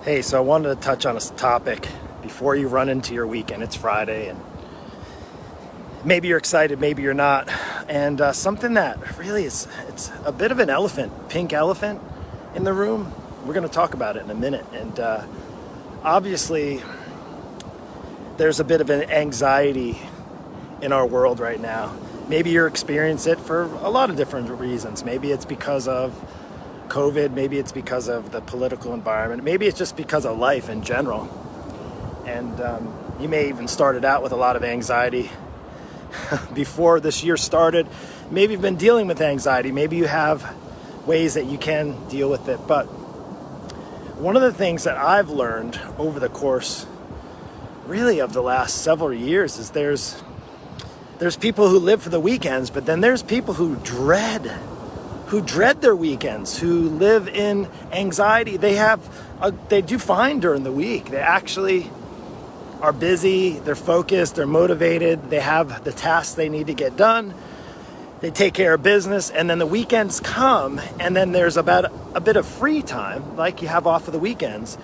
Hey, so I wanted to touch on a topic before you run into your weekend. It's Friday, and maybe you're excited, maybe you're not. And something that really it's a bit of an elephant, pink elephant in the room. We're going to talk about it in a minute. And obviously, there's a bit of an anxiety in our world right now. Maybe you're experiencing it for a lot of different reasons. Maybe it's because of COVID, maybe it's because of the political environment, maybe it's just because of life in general. And you may even started out with a lot of anxiety before this year started. Maybe you've been dealing with anxiety, maybe you have ways that you can deal with it. But one of the things that I've learned over the course really of the last several years is there's people who live for the weekends, but then there's people who dread their weekends, who live in anxiety. They do fine during the week. They actually are busy, they're focused, they're motivated, they have the tasks they need to get done, they take care of business, and then the weekends come, and then there's about a bit of free time, like you have off of the weekends,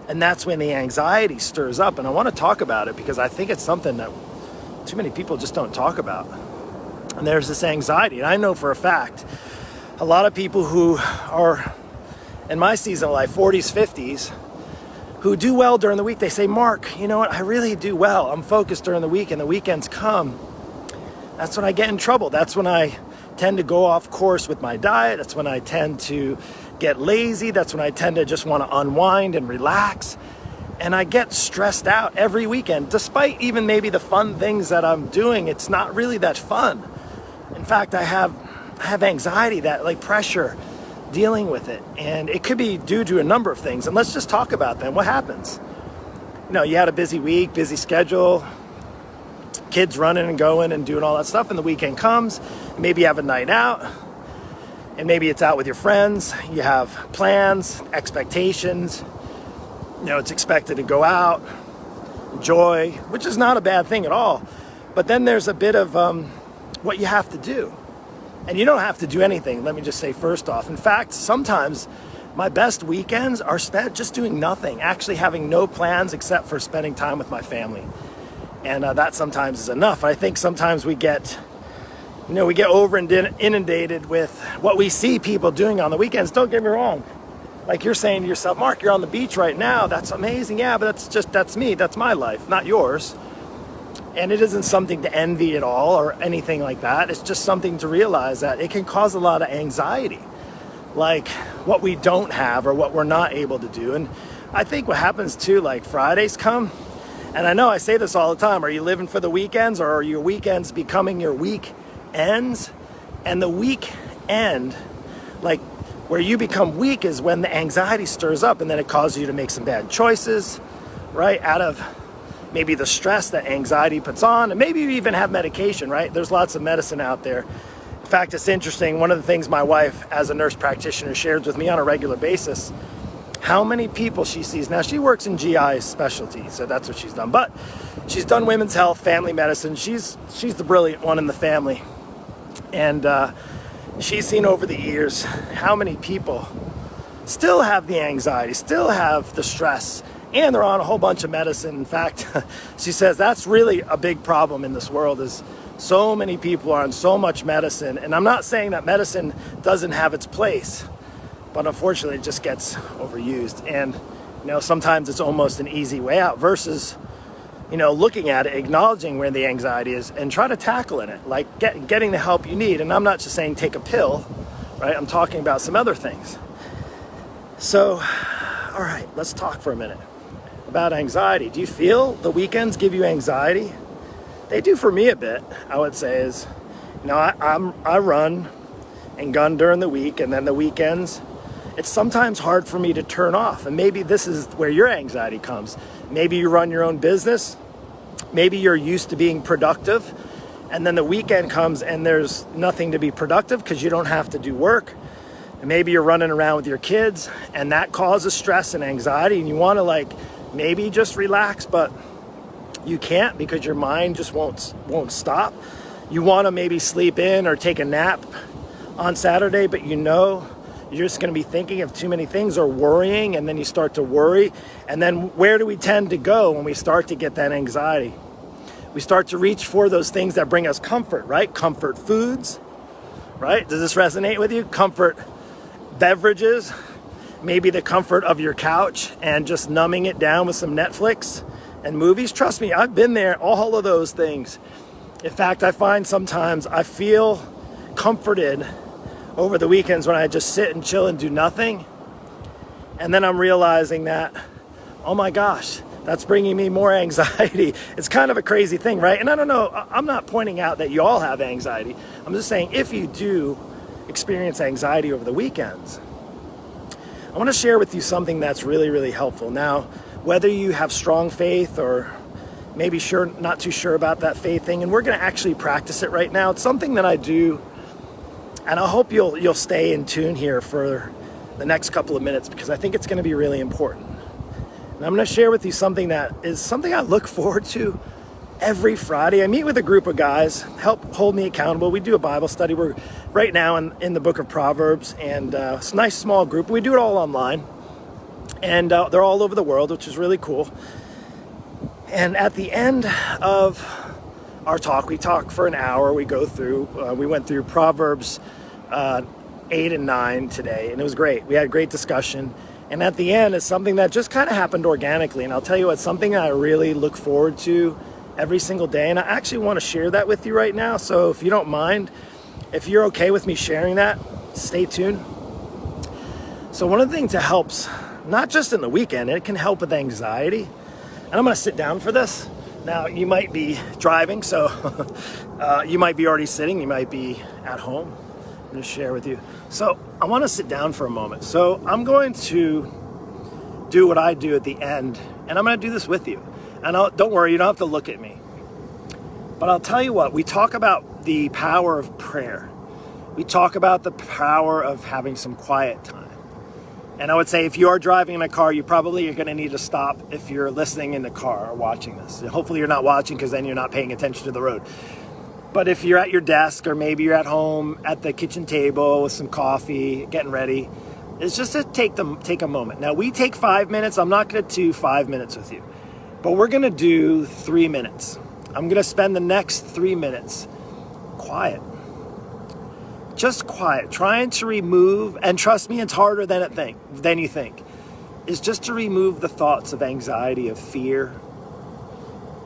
and that's when the anxiety stirs up. And I want to talk about it because I think it's something that too many people just don't talk about. And there's this anxiety, and I know for a fact a lot of people who are in my season of life, 40s, 50s, who do well during the week, they say, Mark, you know what, I really do well. I'm focused during the week, and the weekends come. That's when I get in trouble. That's when I tend to go off course with my diet. That's when I tend to get lazy. That's when I tend to just want to unwind and relax. And I get stressed out every weekend. Despite even maybe the fun things that I'm doing, it's not really that fun. In fact, I have anxiety, that like pressure dealing with it, and it could be due to a number of things. And let's just talk about them. What happens? You had a busy week, busy schedule, kids running and going and doing all that stuff, and the weekend comes. Maybe you have a night out, and maybe it's out with your friends. You have plans, expectations. It's expected to go out, enjoy, which is not a bad thing at all. But then there's a bit of what you have to do. And you don't have to do anything, let me just say first off. In fact, sometimes my best weekends are spent just doing nothing, actually having no plans except for spending time with my family. And that sometimes is enough. I think sometimes we get over and inundated with what we see people doing on the weekends. Don't get me wrong. Like you're saying to yourself, Mark, you're on the beach right now. That's amazing. Yeah, but that's me. That's my life, not yours. And it isn't something to envy at all or anything like that. It's just something to realize that it can cause a lot of anxiety, like what we don't have or what we're not able to do. And I think what happens too, like Fridays come, and I know I say this all the time, are you living for the weekends, or are your weekends becoming your weekends? And the weekend, like where you become weak, is when the anxiety stirs up, and then it causes you to make some bad choices, right? Out of maybe the stress that anxiety puts on, and maybe you even have medication, right? There's lots of medicine out there. In fact, it's interesting. One of the things my wife, as a nurse practitioner, shares with me on a regular basis, how many people she sees. Now, she works in GI specialty, so that's what she's done. But she's done women's health, family medicine. She's the brilliant one in the family. And she's seen over the years how many people still have the anxiety, still have the stress, and they're on a whole bunch of medicine. In fact, she says that's really a big problem in this world, is so many people are on so much medicine. And I'm not saying that medicine doesn't have its place, but unfortunately it just gets overused. And sometimes it's almost an easy way out versus looking at it, acknowledging where the anxiety is, and try to tackle it, like getting the help you need. And I'm not just saying take a pill, right? I'm talking about some other things. So, all right, let's talk for a minute about anxiety. Do you feel the weekends give you anxiety? They do for me a bit, I would say. Is I run and gun during the week, and then the weekends, it's sometimes hard for me to turn off. And maybe this is where your anxiety comes. Maybe you run your own business. Maybe you're used to being productive, and then the weekend comes and there's nothing to be productive because you don't have to do work. And maybe you're running around with your kids, and that causes stress and anxiety, and you want to maybe just relax, but you can't because your mind just won't stop. You want to maybe sleep in or take a nap on Saturday, but you're You're just going to be thinking of too many things or worrying, and then you start to worry. And then where do we tend to go when we start to get that anxiety? We start to reach for those things that bring us comfort, right? Comfort foods, right? Does this resonate with you? Comfort beverages, maybe the comfort of your couch and just numbing it down with some Netflix and movies. Trust me, I've been there, all of those things. In fact, I find sometimes I feel comforted over the weekends when I just sit and chill and do nothing. And then I'm realizing that, oh my gosh, that's bringing me more anxiety. It's kind of a crazy thing, right? And I don't know, I'm not pointing out that you all have anxiety. I'm just saying if you do experience anxiety over the weekends, I want to share with you something that's really, really helpful. Now, whether you have strong faith or maybe not too sure about that faith thing, and we're going to actually practice it right now. It's something that I do, and I hope you'll stay in tune here for the next couple of minutes, because I think it's going to be really important. And I'm going to share with you something that is something I look forward to every Friday. I meet with a group of guys, help hold me accountable. We do a Bible study. We're right now in the book of Proverbs, and it's a nice small group. We do it all online, and they're all over the world, which is really cool. And at the end of our talk, we talk for an hour. We went through Proverbs 8 and 9 today, and it was great. We had a great discussion. And at the end, it's something that just kind of happened organically. And I'll tell you what, something I really look forward to every single day. And I actually want to share that with you right now. So if you don't mind, if you're okay with me sharing that, stay tuned. So one of the things that helps, not just in the weekend, it can help with anxiety. And I'm going to sit down for this. Now, you might be driving, so you might be already sitting. You might be at home. I'm going to share with you. So I want to sit down for a moment. So I'm going to do what I do at the end, and I'm going to do this with you. And don't worry, you don't have to look at me. But I'll tell you what, we talk about the power of prayer. We talk about the power of having some quiet time. And I would say if you are driving in a car, you probably are going to need to stop if you're listening in the car or watching this. Hopefully you're not watching, because then you're not paying attention to the road. But if you're at your desk, or maybe you're at home at the kitchen table with some coffee, getting ready, it's just to take a moment. Now, we take 5 minutes. I'm not going to do 5 minutes with you, but we're going to do 3 minutes. I'm going to spend the next 3 minutes quiet. Just quiet, trying to remove, and trust me, it's harder than you think, is just to remove the thoughts of anxiety, of fear,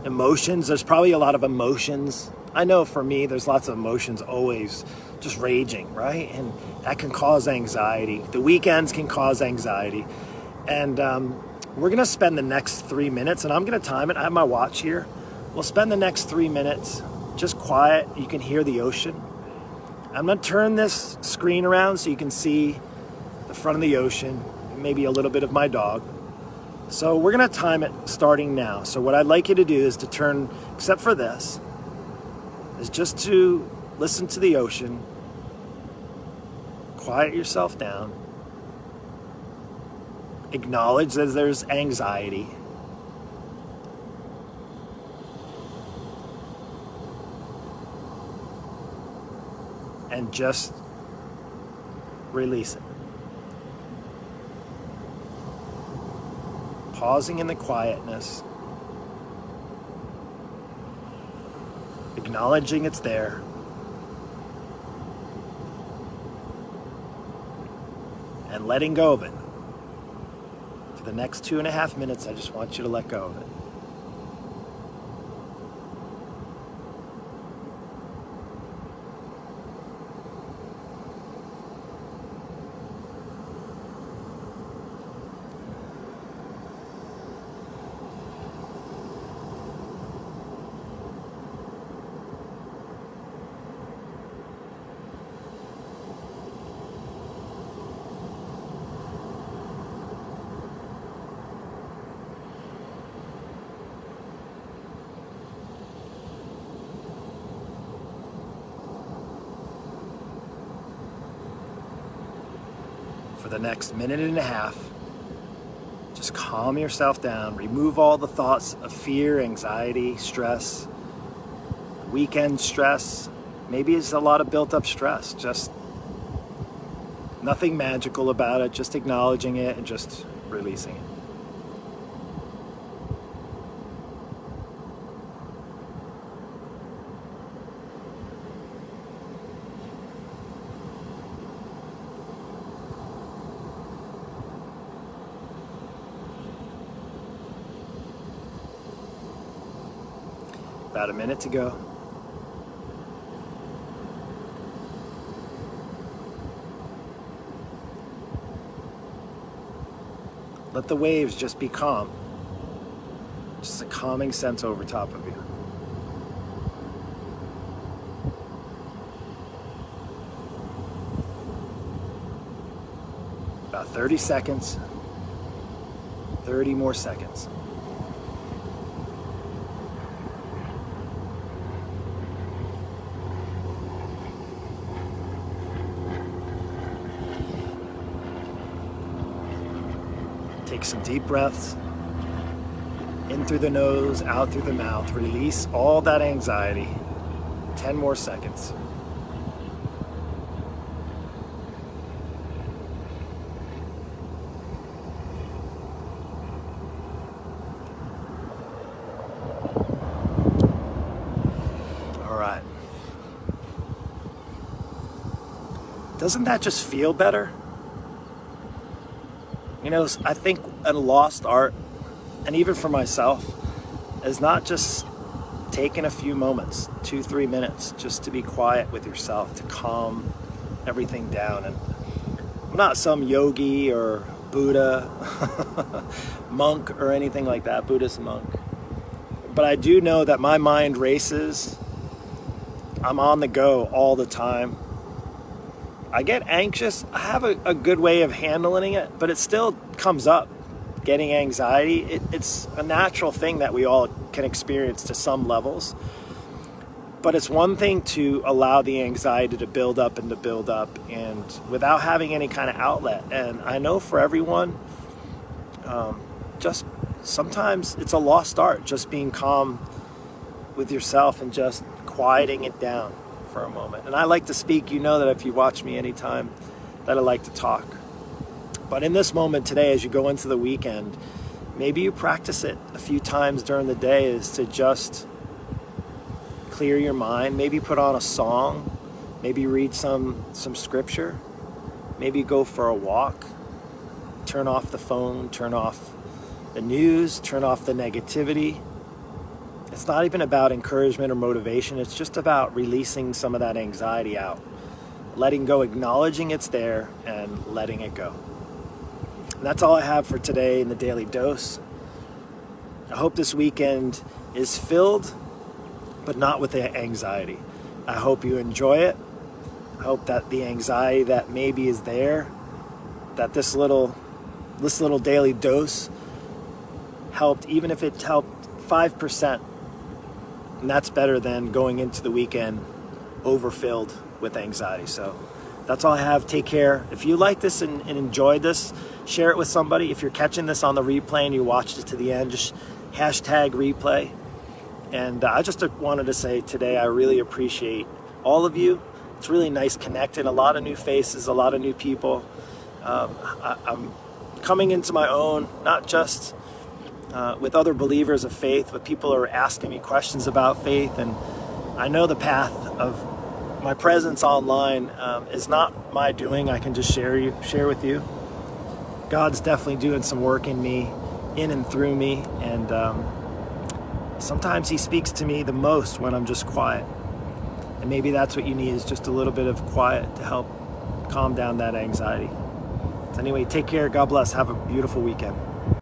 emotions. There's probably a lot of emotions. I know for me, there's lots of emotions always just raging, right? And that can cause anxiety. The weekends can cause anxiety. And we're going to spend the next 3 minutes, and I'm going to time it. I have my watch here. We'll spend the next 3 minutes just quiet. You can hear the ocean. I'm going to turn this screen around so you can see the front of the ocean, maybe a little bit of my dog. So we're going to time it starting now. So what I'd like you to do is to turn, except for this, is just to listen to the ocean, quiet yourself down, acknowledge that there's anxiety, and just release it. Pausing in the quietness, acknowledging it's there, and letting go of it. For the next 2.5 minutes, I just want you to let go of it. For the next 1.5 minutes, just calm yourself down. Remove all the thoughts of fear, anxiety, stress, weekend stress. Maybe it's a lot of built up stress. Just Nothing magical about it, just acknowledging it and just releasing it. About a minute to go. Let the waves just be calm. Just a calming sense over top of you. About 30 seconds. 30 more seconds. Take some deep breaths, in through the nose, out through the mouth. Release all that anxiety. 10 more seconds. All right. Doesn't that just feel better? You know, I think a lost art, and even for myself, is not just taking a few moments, 2-3 minutes, just to be quiet with yourself, to calm everything down. And I'm not some yogi or Buddha monk or anything like that, Buddhist monk. But I do know that my mind races. I'm on the go all the time. I get anxious. I have a good way of handling it, but it still comes up. Getting anxiety, it's a natural thing that we all can experience to some levels. But it's one thing to allow the anxiety to build up and without having any kind of outlet. And I know for everyone, just sometimes it's a lost art, just being calm with yourself and just quieting it down for a moment. And I like to speak. You know that if you watch me anytime that I like to talk. But in this moment today, as you go into the weekend, maybe you practice it a few times during the day, is to just clear your mind. Maybe put on a song, maybe read some scripture, maybe go for a walk, turn off the phone, turn off the news, turn off the negativity. It's not even about encouragement or motivation. It's just about releasing some of that anxiety out, letting go, acknowledging it's there and letting it go. And that's all I have for today in the Daily Dose. I hope this weekend is filled, but not with the anxiety. I hope you enjoy it. I hope that the anxiety that maybe is there, that this little daily dose helped, even if it helped 5%. And that's better than going into the weekend overfilled with anxiety. So that's all I have. Take care. If you like this and enjoyed this, share it with somebody. If you're catching this on the replay and you watched it to the end, just hashtag replay. And I just wanted to say today, I really appreciate all of you. It's really nice connecting. A lot of new faces, a lot of new people. I'm coming into my own, not just with other believers of faith, but people are asking me questions about faith. And I know the path of my presence online is not my doing. I can just share with you. God's definitely doing some work in me, in and through me. And sometimes he speaks to me the most when I'm just quiet. And maybe that's what you need, is just a little bit of quiet to help calm down that anxiety. So anyway, take care. God bless. Have a beautiful weekend.